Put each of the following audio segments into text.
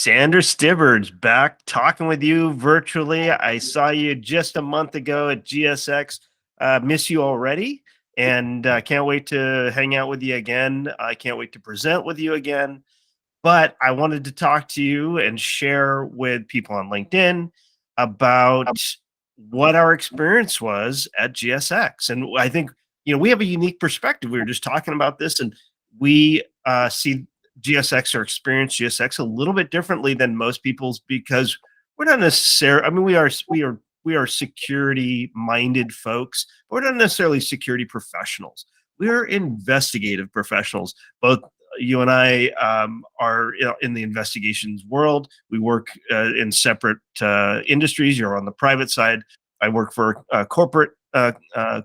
Sandra Stibbards back talking with you virtually. I saw you just a month ago at GSX. Miss you already, and can't wait to hang out with you again. I can't wait to present with you again. But I wanted to talk to you and share with people on LinkedIn about what our experience was at GSX. And I think, we have a unique perspective. We were just talking about this, and we see GSX or experience GSX a little bit differently than most people's, because we're not necessarily, I mean, we are security minded folks, but we're not necessarily security professionals. We're investigative professionals. Both you and I are in the investigations world. We work in separate industries. You're on the private side. I work for a corporate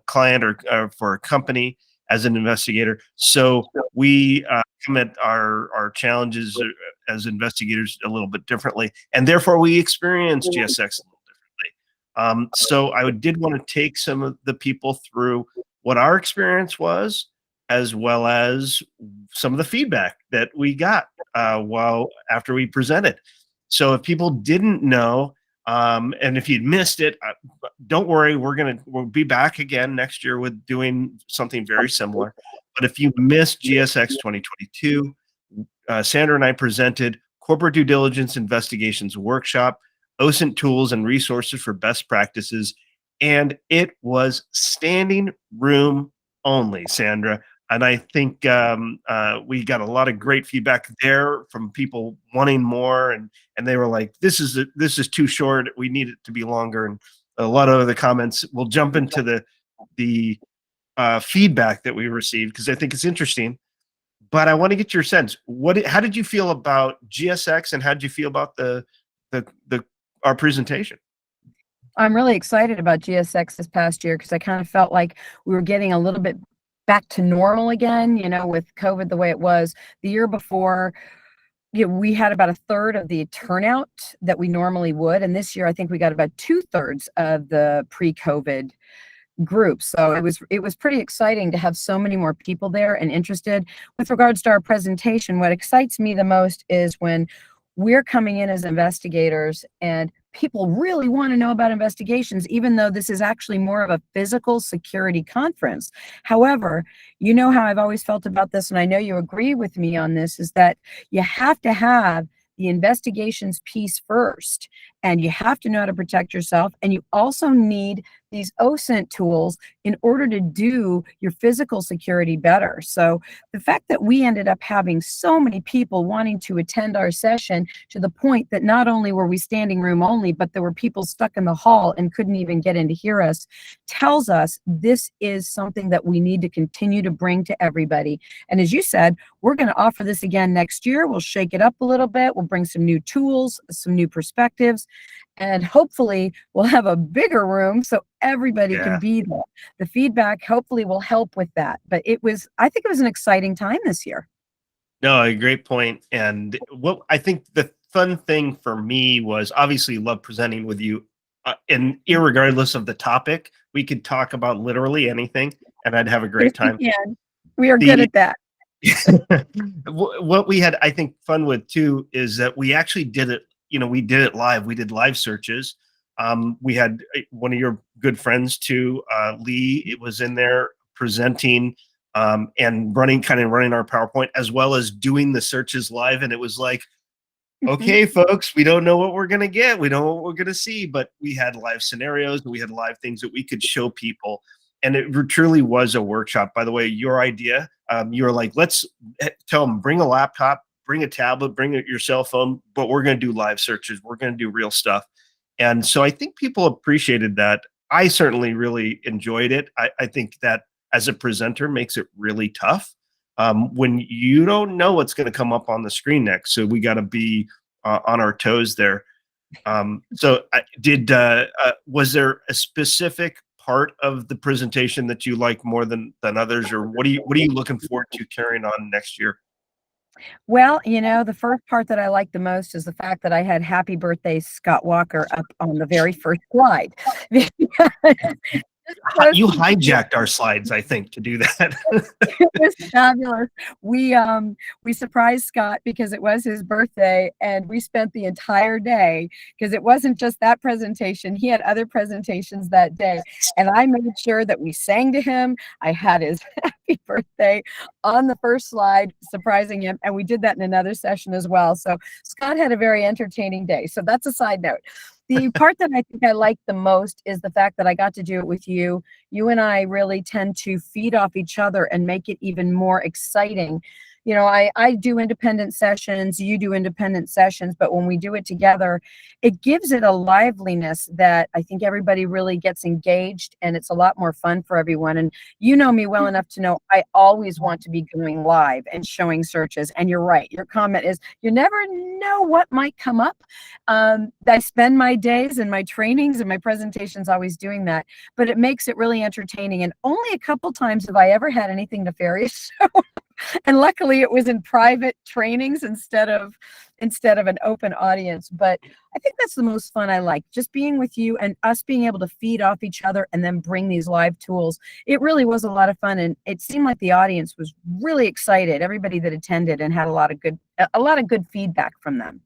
client or for a company as an investigator. So we come at our challenges as investigators a little bit differently, and therefore we experience GSX a little differently. So I did want to take some of the people through what our experience was, as well as some of the feedback that we got after we presented. So if people didn't know, and if you'd missed it, don't worry, we'll be back again next year with doing something very similar. But if you missed GSX 2022, Sandra and I presented Corporate Due Diligence Investigations Workshop, OSINT Tools and Resources for Best Practices, and it was standing room only, Sandra. And I think we got a lot of great feedback there from people wanting more, and they were like, "This is too short. We need it to be longer." And a lot of the comments. We'll jump into the feedback that we received, because I think it's interesting. But I want to get your sense. How did you feel about GSX, and how did you feel about our presentation? I'm really excited about GSX this past year, because I kind of felt like we were getting a little bit back to normal again, with COVID the way it was. The year before, we had about a third of the turnout that we normally would. And this year, I think we got about 2/3 of the pre-COVID group. So it was pretty exciting to have so many more people there and interested. With regards to our presentation, what excites me the most is when we're coming in as investigators and people really want to know about investigations, even though this is actually more of a physical security conference. However, you know how I've always felt about this, and I know you agree with me on this, is that you have to have the investigations piece first, and you have to know how to protect yourself, and you also need these OSINT tools in order to do your physical security better. So the fact that we ended up having so many people wanting to attend our session, to the point that not only were we standing room only, but there were people stuck in the hall and couldn't even get in to hear us, tells us this is something that we need to continue to bring to everybody. And as you said, we're going to offer this again next year. We'll shake it up a little bit. We'll bring some new tools, some new perspectives, and hopefully we'll have a bigger room so everybody can be there. The feedback hopefully will help with that. But I think it was an exciting time this year. No, a great point. And what I think the fun thing for me was, obviously love presenting with you, and irregardless of the topic, we could talk about literally anything and I'd have a great time. Yeah, we are good at that. What we had, I think, fun with too, is that we actually did it. We did it live. We did live searches. We had one of your good friends too, Lee. It was in there presenting and running our PowerPoint, as well as doing the searches live. And it was like, okay, folks, we don't know what we're going to get. We don't know what we're going to see, but we had live scenarios. We had live things that we could show people. And it truly was a workshop. By the way, your idea, you were like, let's tell them, bring a laptop, bring a tablet, bring your cell phone, but we're going to do live searches. We're going to do real stuff. And so I think people appreciated that. I certainly really enjoyed it. I think that as a presenter makes it really tough when you don't know what's going to come up on the screen next. So we got to be on our toes there. Was there a specific part of the presentation that you like more than others, or what are you looking forward to carrying on next year? Well, the first part that I like the most is the fact that I had "Happy Birthday, Scott Walker" up on the very first slide. So You hijacked our slides, I think, to do that. it was fabulous. We surprised Scott because it was his birthday, and we spent the entire day, because it wasn't just that presentation. He had other presentations that day, and I made sure that we sang to him. I had his happy birthday on the first slide, surprising him, and we did that in another session as well. So Scott had a very entertaining day. So that's a side note. The part that I think I like the most is the fact that I got to do it with you. You and I really tend to feed off each other and make it even more exciting. You know, I do independent sessions, you do independent sessions, but when we do it together, it gives it a liveliness that I think everybody really gets engaged, and it's a lot more fun for everyone. And you know me well enough to know I always want to be going live and showing searches. And you're right. Your comment is you never know what might come up. I spend my days and my trainings and my presentations always doing that, but it makes it really entertaining. And only a couple times have I ever had anything nefarious show up. And luckily it was in private trainings instead of an open audience. But I think that's the most fun I like, just being with you and us being able to feed off each other and then bring these live tools. It really was a lot of fun, and it seemed like the audience was really excited, everybody that attended, and had a lot of good feedback from them.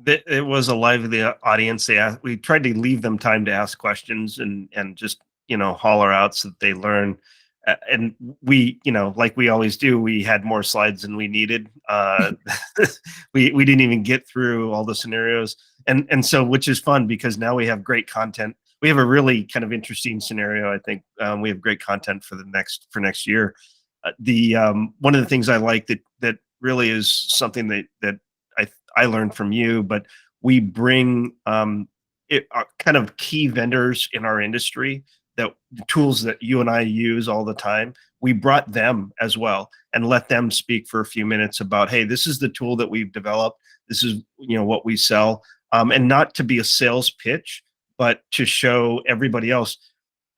It was a lively audience. We tried to leave them time to ask questions and just, holler out so that they learn. And we, like we always do, we had more slides than we needed. We didn't even get through all the scenarios. And so, which is fun because now we have great content. We have a really kind of interesting scenario. I think we have great content for next year. One of the things I like that really is something that I learned from you, but we bring kind of key vendors in our industry, that tools that you and I use all the time. We brought them as well and let them speak for a few minutes about, hey, this is the tool that we've developed. This is, what we sell. And not to be a sales pitch, but to show everybody else,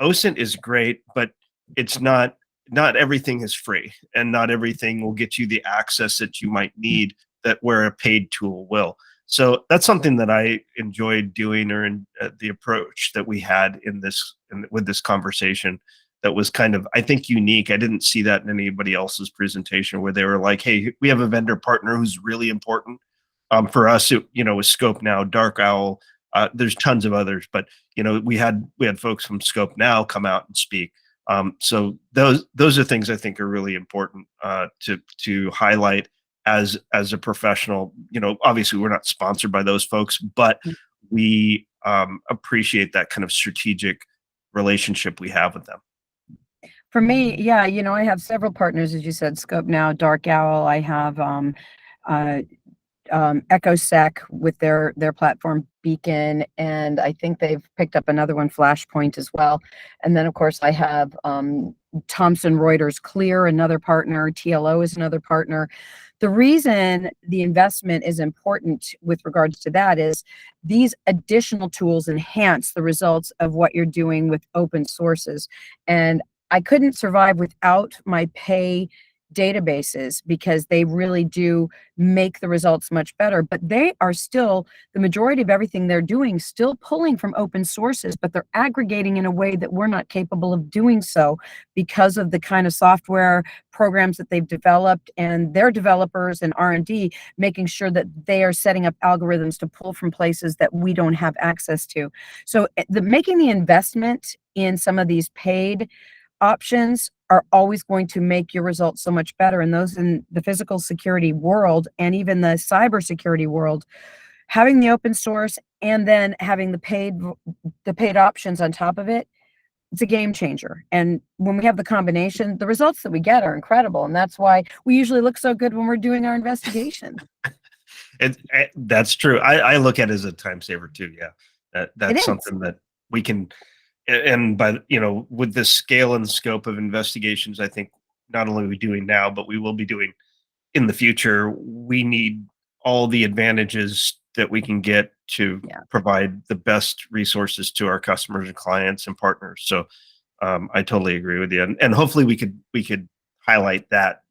OSINT is great, but it's not everything is free, and not everything will get you the access that you might need that where a paid tool will. So that's something that I enjoyed doing, or in the approach that we had with this conversation, that was kind of, I think, unique. I didn't see that in anybody else's presentation, where they were like, hey, we have a vendor partner who's really important. For us, with Scope Now, Dark Owl, there's tons of others, but we had folks from Scope Now come out and speak. So those are things I think are really important to highlight as a professional. Obviously we're not sponsored by those folks, but we appreciate that kind of strategic relationship we have with them. For me, yeah, I have several partners, as you said, Scope Now, Dark Owl. I have EchoSec with their platform Beacon, and I think they've picked up another one, Flashpoint, as well. And then of course I have Thomson Reuters Clear, another partner. TLO is another partner. The reason the investment is important with regards to that is these additional tools enhance the results of what you're doing with open sources. And I couldn't survive without my pay databases, because they really do make the results much better. But they are still, the majority of everything they're doing, still pulling from open sources, but they're aggregating in a way that we're not capable of doing so, because of the kind of software programs that they've developed, and their developers and R&D making sure that they are setting up algorithms to pull from places that we don't have access to. So making the investment in some of these paid options are always going to make your results so much better. And those in the physical security world, and even the cybersecurity world, having the open source and then having the paid options on top of it, it's a game changer. And when we have the combination, the results that we get are incredible. And that's why we usually look so good when we're doing our investigation. That's true. I look at it as a time saver too. Yeah, that's something that we can. And by, with the scale and scope of investigations, I think not only are we doing now, but we will be doing in the future, we need all the advantages that we can get to provide the best resources to our customers and clients and partners. So I totally agree with you. And hopefully we could highlight that.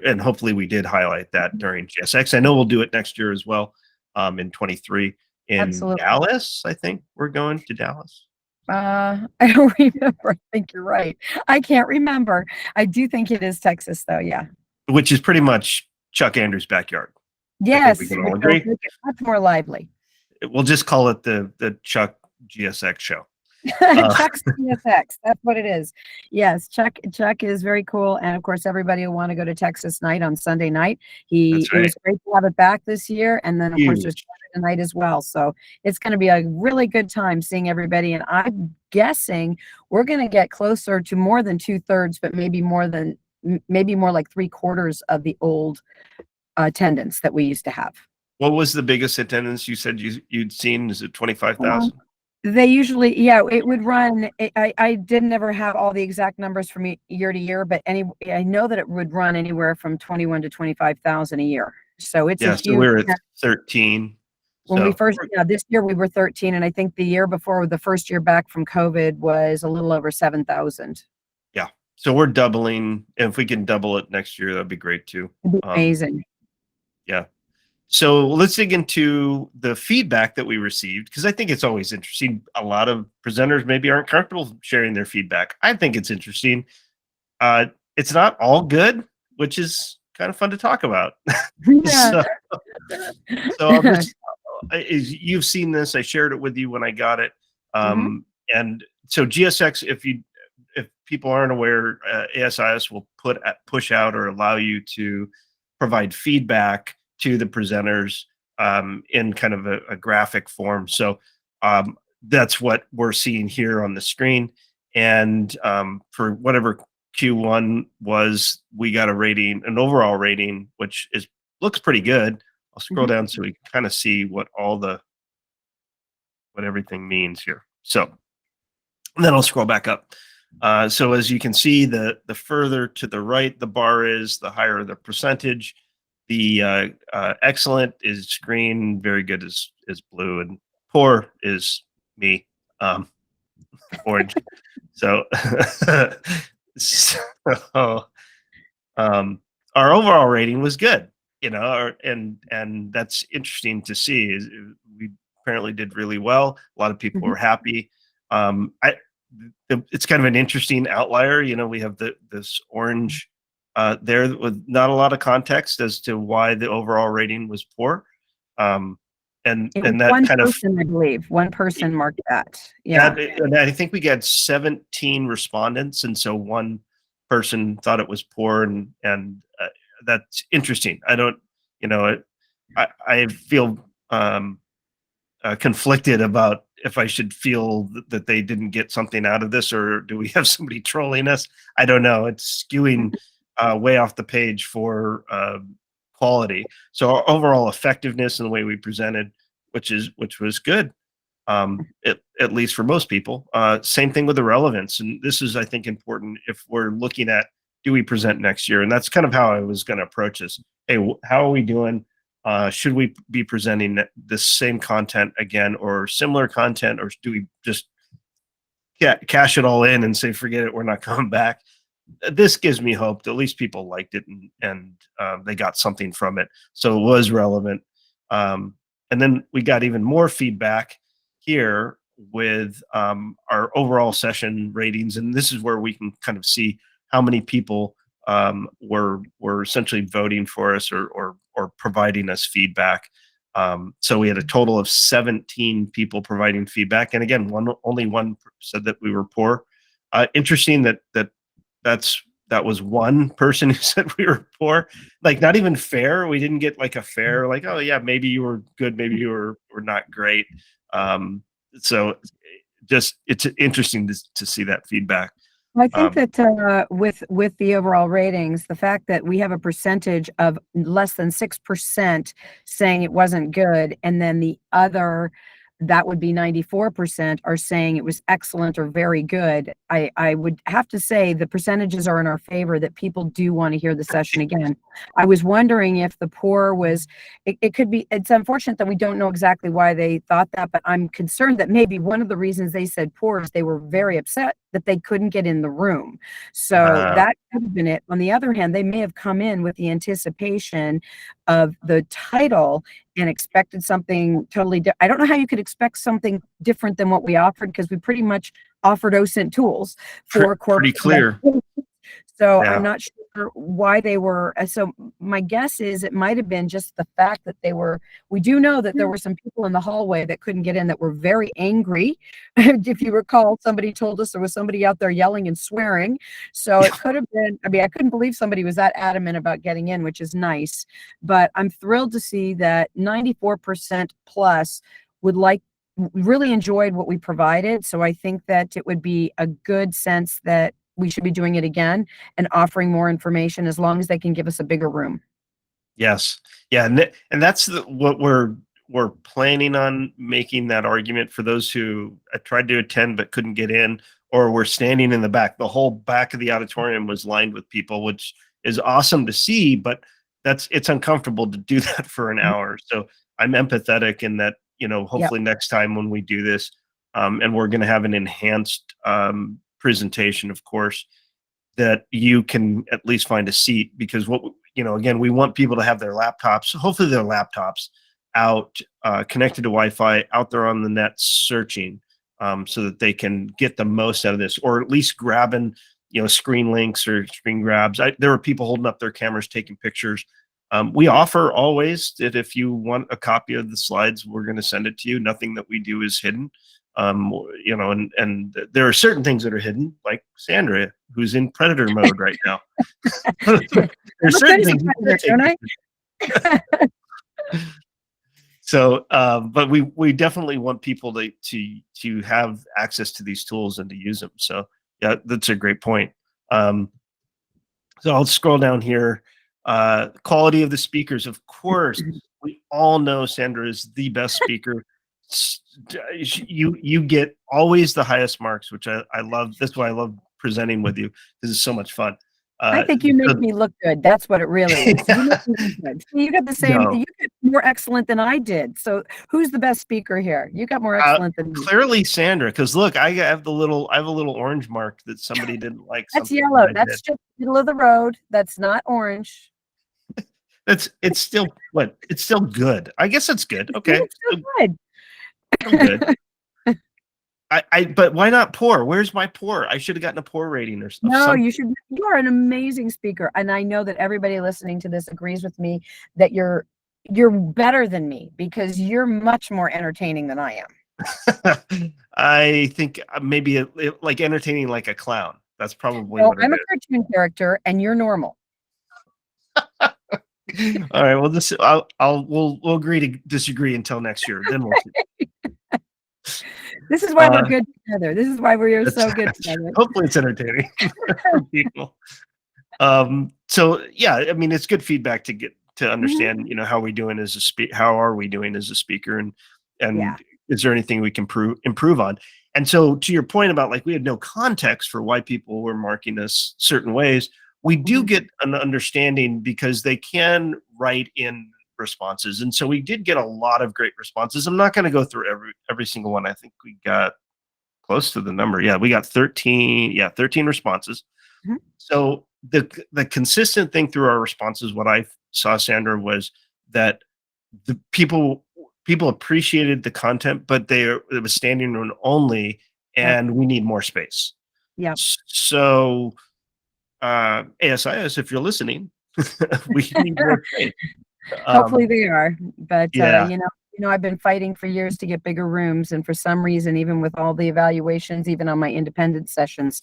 And hopefully we did highlight that during GSX. I know we'll do it next year as well, in 23 in Dallas. I think we're going to Dallas. I don't remember. I think you're right. I can't remember. I do think it is Texas, though. Yeah. which is pretty much Chuck Andrews' backyard. I think we Yes, can which all will agree. make it much more lively. We'll just call it the Chuck GSX show. Chuck's GSX. That's what it is. Yes, Chuck is very cool, and of course, everybody will want to go to Texas Night on Sunday night. That's It right. was great to have it back this year, and then of course there's Huge. Saturday night as well. So it's going to be a really good time seeing everybody. And I'm guessing we're going to get closer to more than 2/3, but maybe more like 3/4 of the old attendance that we used to have. What was the biggest attendance you said you'd seen? Is it 25,000? They usually, yeah, it would run. I didn't ever have all the exact numbers from year to year, but I know that it would run anywhere from 21 to 25,000 a year. So it's a Yeah, so huge. we're at 13. When we So first, yeah, this year we were 13, and I think the year before, the first year back from COVID, was a little over 7,000. yeah, so we're doubling. If we can double it next year, that'd be great too. It'd be amazing. Yeah. So let's dig into the feedback that we received, because I think it's always interesting. A lot of presenters maybe aren't comfortable sharing their feedback. I think it's interesting. It's not all good, which is kind of fun to talk about. Yeah. So I'll just, you've seen this. I shared it with you when I got it. And so GSX, if people aren't aware, ASIS will push out or allow you to provide feedback to the presenters in kind of a graphic form. So that's what we're seeing here on the screen. And for whatever Q1 was, we got an overall rating, which looks pretty good. I'll scroll down so we can kind of see what everything means here. So, and then I'll scroll back up. So as you can see, the further to the right the bar is, the higher the percentage. The excellent is green, very good is blue, and poor is me, orange. So, so our overall rating was good, and that's interesting to see. We apparently did really well. A lot of people were happy. It's kind of an interesting outlier. We have this orange there with not a lot of context as to why the overall rating was poor. And that one kind of person, I believe, one person marked that. Yeah. and I think we got 17 respondents, and so one person thought it was poor, and that's interesting. I don't, I feel conflicted about if I should feel that they didn't get something out of this, or do we have somebody trolling us? I don't know. It's skewing way off the page for quality. So our overall effectiveness and the way we presented, which was good, at least for most people. Same thing with the relevance, and this is, I think, important if we're looking at, do we present next year? And that's kind of how I was going to approach this. Hey, how are we doing? Should we be presenting the same content again, or similar content, or do we just cash it all in and say, forget it, we're not coming back? This gives me hope that at least people liked it, and they got something from it. So it was relevant. And then we got even more feedback here with our overall session ratings. And this is where we can kind of see how many people were essentially voting for us or providing us feedback. So we had a total of 17 people providing feedback. And again, only one said that we were poor. Interesting that was one person who said we were poor. Like, not even fair. We didn't get like a fair, like, oh yeah, maybe you were good, maybe you were not great. So just, it's interesting to see that feedback. I think that with the overall ratings, the fact that we have a percentage of less than 6% saying it wasn't good, and then the other, that would be 94%, are saying it was excellent or very good. I would have to say the percentages are in our favor, that people do want to hear the session again. I was wondering if the poor was, it could be, it's unfortunate that we don't know exactly why they thought that, but I'm concerned that maybe one of the reasons they said poor is they were very upset that they couldn't get in the room. So that could have been it. On the other hand, they may have come in with the anticipation of the title and expected something totally different. I don't know how you could expect something different than what we offered, because we pretty much offered OSINT tools for Pretty corporate. clear. So Yeah. I'm not sure why they were. So my guess is it might have been just the fact that we do know that there were some people in the hallway that couldn't get in that were very angry. If you recall, somebody told us there was somebody out there yelling and swearing. So it could have been, I mean, I couldn't believe somebody was that adamant about getting in, which is nice. But I'm thrilled to see that 94% plus really enjoyed what we provided. So I think that it would be a good sense that we should be doing it again and offering more information, as long as they can give us a bigger room. Yes. Yeah. And that's what we're planning on, making that argument for those who tried to attend but couldn't get in, or were standing in the back. The whole back of the auditorium was lined with people, which is awesome to see, but it's uncomfortable to do that for an hour. So I'm empathetic in that, hopefully next time when we do this, and we're going to have an enhanced presentation, of course, that you can at least find a seat, because again, we want people to have their laptops, hopefully their laptops out, connected to Wi-Fi, out there on the net searching, so that they can get the most out of this, or at least grabbing, screen links or screen grabs. There were people holding up their cameras, taking pictures. We offer always that if you want a copy of the slides, we're going to send it to you. Nothing that we do is hidden. And there are certain things that are hidden, like Sandra, who's in predator mode right now. There's certain things, don't I? So, but we definitely want people to have access to these tools and to use them. So yeah, that's a great point. So I'll scroll down here. Quality of the speakers, of course, we all know Sandra is the best speaker. You get always the highest marks, which I love. That's why I love presenting with you. This is so much fun. I think you make me look good. That's what it really is. You make me look good. You got the same. No. You got more excellent than I did. So who's the best speaker here? You got more excellent than me. Clearly Sandra, because look, I have a little orange mark that somebody didn't like. That's yellow. That's just middle of the road. That's not orange. It's still what? It's still good. I guess it's good. Okay. It's still good. Still good. But why not poor? Where's my poor? I should have gotten a poor rating or something. No, you should. You are an amazing speaker, and I know that everybody listening to this agrees with me that you're better than me, because you're much more entertaining than I am. I think maybe like entertaining like a clown. That's probably Well, what I'm it a cartoon character, and you're normal. is. All right. Well, we'll agree to disagree until next year. Then we'll see. This is why we're good together. This is why we're so good together. Hopefully it's entertaining for people. So yeah, I mean, it's good feedback to get to understand, how we doing as how are we doing as a speaker, and is there anything we can improve on? And so to your point about, like, we had no context for why people were marking us certain ways, we do get an understanding because they can write in responses. And so we did get a lot of great responses. I'm not going to go through every single one. I think we got close to the number. Yeah, we got 13 responses. So the consistent thing through our responses, what I saw, Sandra, was that the people appreciated the content, but it was standing room only, and we need more space. Yeah. So ASIS, if you're listening, we need more space. Hopefully they are, but I've been fighting for years to get bigger rooms, and for some reason, even with all the evaluations, even on my independent sessions,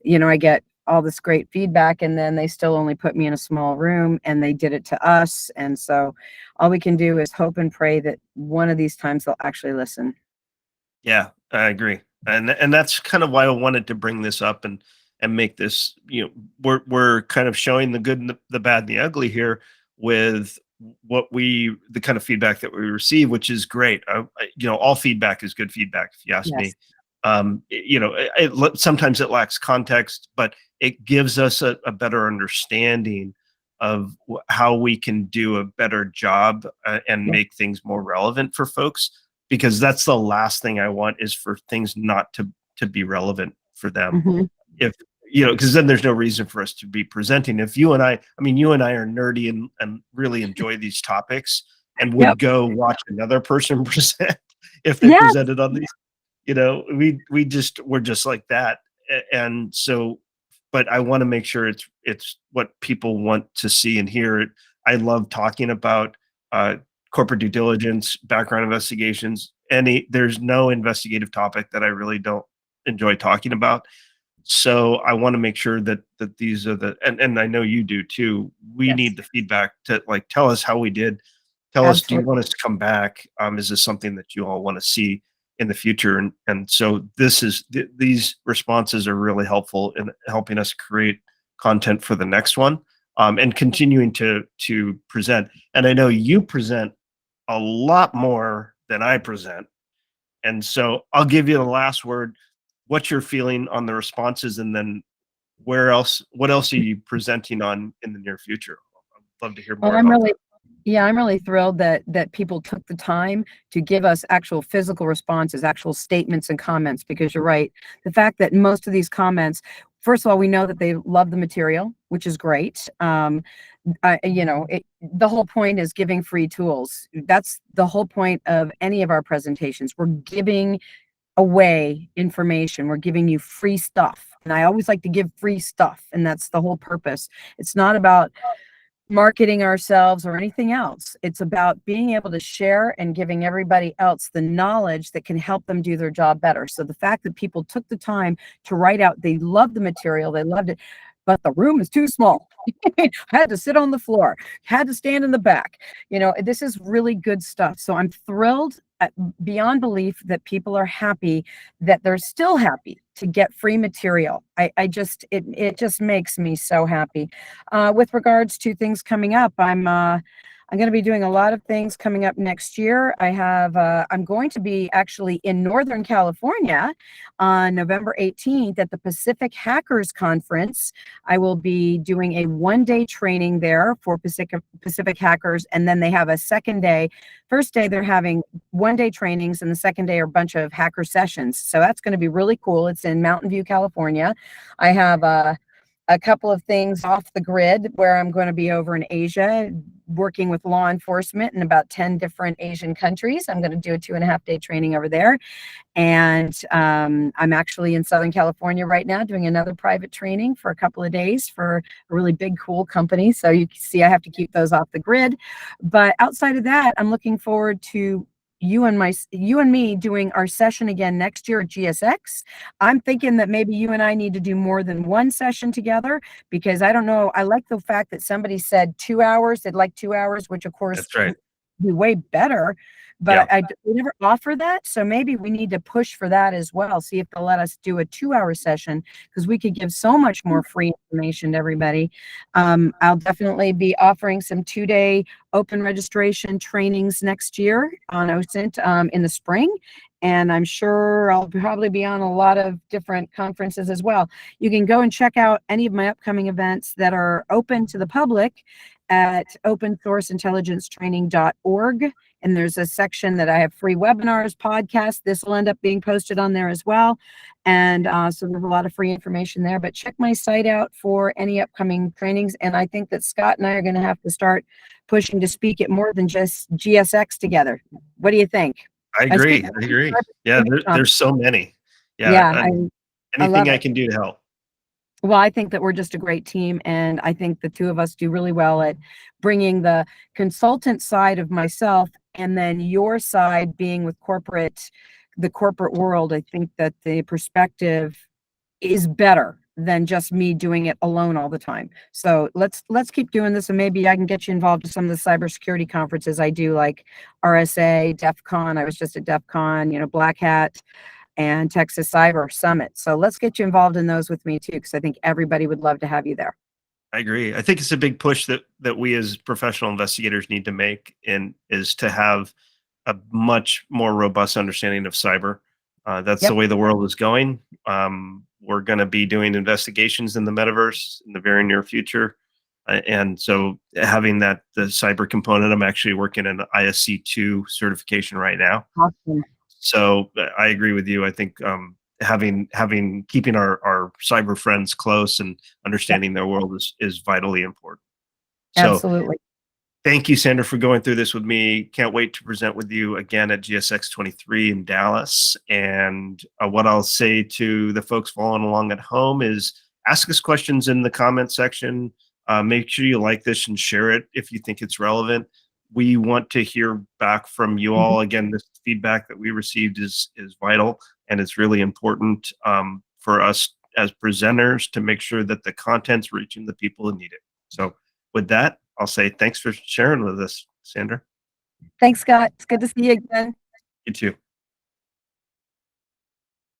I get all this great feedback, and then they still only put me in a small room, and they did it to us. And so all we can do is hope and pray that one of these times they'll actually listen. Yeah, I agree. And that's kind of why I wanted to bring this up and make this, we're kind of showing the good and the bad and the ugly here with the kind of feedback that we receive, which is great. All feedback is good feedback, if you ask me. Sometimes it lacks context, but it gives us a better understanding of how we can do a better job and make things more relevant for folks, because that's the last thing I want, is for things not to be relevant for them. Hmm. If because then there's no reason for us to be presenting. If you and you and I are nerdy and really enjoy these topics and Yep. would go watch another person present if they Yes. presented on these, we're just like that. And so, but I want to make sure it's what people want to see and hear. I love talking about corporate due diligence, background investigations. There's no investigative topic that I really don't enjoy talking about. So I want to make sure that these are and I know you do too. We Yes. need the feedback to tell us how we did. Tell us, do you Absolutely. want us to come back? Is this something that you all want to see in the future? And so these responses are really helpful in helping us create content for the next one, and continuing to present. And I know you present a lot more than I present. And so I'll give you the last word. What's your feeling on the responses, and then what else are you presenting on in the near future? I'd love to hear Well, more about that. yeah, I'm really thrilled that people took the time to give us actual physical responses, actual statements and comments, because you're right. The fact that most of these comments, first of all, we know that they love the material, which is great. The whole point is giving free tools. That's the whole point of any of our presentations. We're giving away information. We're giving you free stuff. And I always like to give free stuff, and that's the whole purpose. It's not about marketing ourselves or anything else. It's about being able to share and giving everybody else the knowledge that can help them do their job better. So the fact that people took the time to write out, they loved the material, they loved it, but the room is too small. I had to sit on the floor, had to stand in the back. This is really good stuff. So I'm thrilled beyond belief that people are happy, that they're still happy to get free material. It just makes me so happy. With regards to things coming up, I'm going to be doing a lot of things coming up next year. I'm going to be actually in Northern California on November 18th at the Pacific Hackers Conference. I will be doing a one-day training there for Pacific Hackers, and then they have a second day. First day, they're having one-day trainings, and the second day are a bunch of hacker sessions. So that's going to be really cool. It's in Mountain View, California. I have a couple of things off the grid where I'm going to be over in Asia working with law enforcement in about 10 different Asian countries. I'm going to do a 2.5-day training over there. And I'm actually in Southern California right now doing another private training for a couple of days for a really big, cool company. So you can see I have to keep those off the grid. But outside of that, I'm looking forward to you and me doing our session again next year at GSX. I'm thinking that maybe you and I need to do more than one session together, because I don't know. I like the fact that somebody said 2 hours. They'd like 2 hours, which of course That's right. would be way better. Yeah, But we never offer that. So maybe we need to push for that as well. See if they'll let us do a 2-hour session, because we could give so much more free information to everybody. I'll definitely be offering some 2-day open registration trainings next year on OSINT in the spring. And I'm sure I'll probably be on a lot of different conferences as well. You can go and check out any of my upcoming events that are open to the public at opensourceintelligencetraining.org. And there's a section that I have free webinars, podcasts. This will end up being posted on there as well. And so there's a lot of free information there. But check my site out for any upcoming trainings. And I think that Scott and I are going to have to start pushing to speak at more than just GSX together. What do you think? I I speak. agree. Yeah, there's so many. Yeah, Yeah, and I love anything I it. can do to help. Well, I think that we're just a great team, and I think the two of us do really well at bringing the consultant side of myself, and then your side being with the corporate world. I think that the perspective is better than just me doing it alone all the time. So let's keep doing this, and maybe I can get you involved in some of the cybersecurity conferences I do, like RSA, DEF CON. I was just at DEF CON, Black Hat, and Texas Cyber Summit. So let's get you involved in those with me too, because I think everybody would love to have you there. I agree. I think it's a big push that we as professional investigators need to make, and is to have a much more robust understanding of cyber. That's the Yep. way the world is going. We're going to be doing investigations in the metaverse in the very near future. And so having the cyber component, I'm actually working an ISC2 certification right now. Awesome. So I agree with you. I think keeping our cyber friends close and understanding their world is vitally important. So Absolutely. thank you, Sandra, for going through this with me. Can't wait to present with you again at GSX 23 in Dallas. And what I'll say to the folks following along at home is ask us questions in the comment section. Make sure you like this and share it if you think it's relevant. We want to hear back from you all. Again, this feedback that we received is vital, and it's really important for us as presenters to make sure that the content's reaching the people who need it. So with that, I'll say thanks for sharing with us, Sandra. Thanks, Scott. It's good to see you again. You too.